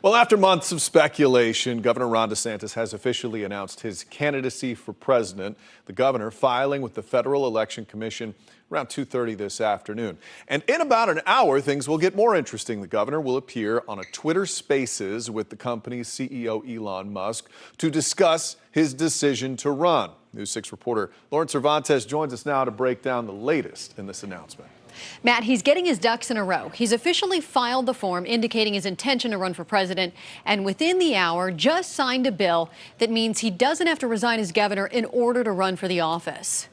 Well, after months of speculation, Governor Ron DeSantis has officially announced his candidacy for president. The governor filing with the Federal Election Commission around 2:30 this afternoon. And in about an hour, things will get more interesting. The governor will appear on a Twitter Spaces with the company's CEO Elon Musk to discuss his decision to run. News 6 reporter Lauren Cervantes joins us now to break down the latest in this announcement. Matt, he's getting his ducks in a row. He's officially filed the form indicating his intention to run for president, and within the hour just signed a bill that means he doesn't have to resign as governor in order to run for the office.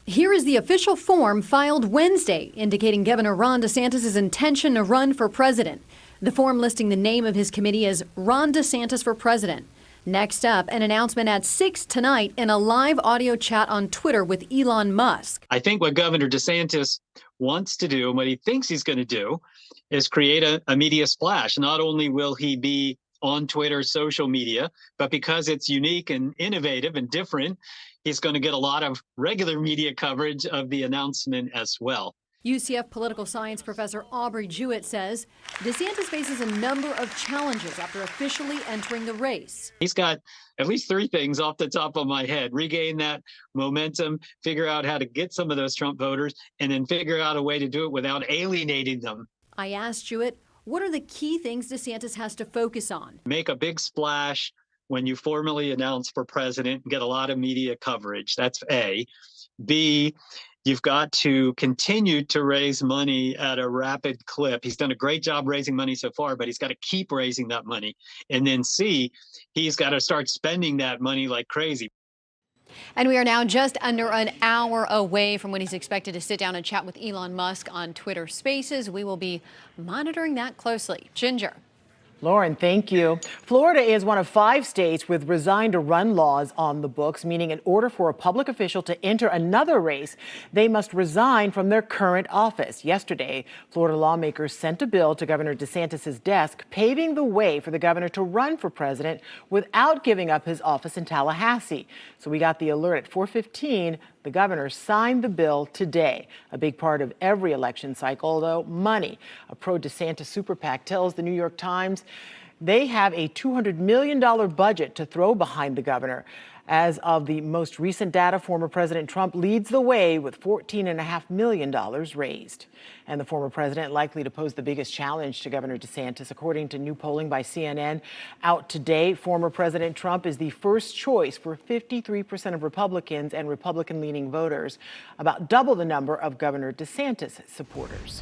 Here is the official form filed Wednesday indicating Governor Ron DeSantis' intention to run for president. The form listing the name of his committee as Ron DeSantis for President. Next up, an announcement at 6 tonight in a live audio chat on Twitter with Elon Musk. I think what Governor DeSantis wants to do and what he thinks he's going to do is create a media splash. Not only will he be on Twitter, social media, but because it's unique and innovative and different, he's going to get a lot of regular media coverage of the announcement as well. UCF political science professor Aubrey Jewett says DeSantis faces a number of challenges after officially entering the race. He's got at least three things off the top of my head: regain that momentum, figure out how to get some of those Trump voters, and then figure out a way to do it without alienating them. I asked Jewett, what are the key things DeSantis has to focus on? Make a big splash when you formally announce for president and get a lot of media coverage. That's A. B, you've got to continue to raise money at a rapid clip. He's done a great job raising money so far, but he's got to keep raising that money. And then C, he's got to start spending that money like crazy. And we are now just under an hour away from when he's expected to sit down and chat with Elon Musk on Twitter Spaces. We will be monitoring that closely. Ginger. Lauren, thank you. Florida is one of 5 states with resign to run laws on the books, meaning in order for a public official to enter another race, they must resign from their current office. Yesterday, Florida lawmakers sent a bill to Governor DeSantis' desk, paving the way for the governor to run for president without giving up his office in Tallahassee. So we got the alert at 4:15. The governor signed the bill today. A big part of every election cycle, though, money. A pro-DeSantis super PAC tells the New York Times they have a $200 million budget to throw behind the governor. As of the most recent data, former President Trump leads the way with $14.5 million raised. And the former president likely to pose the biggest challenge to Governor DeSantis. According to new polling by CNN out today, former President Trump is the first choice for 53% of Republicans and Republican-leaning voters, about double the number of Governor DeSantis supporters.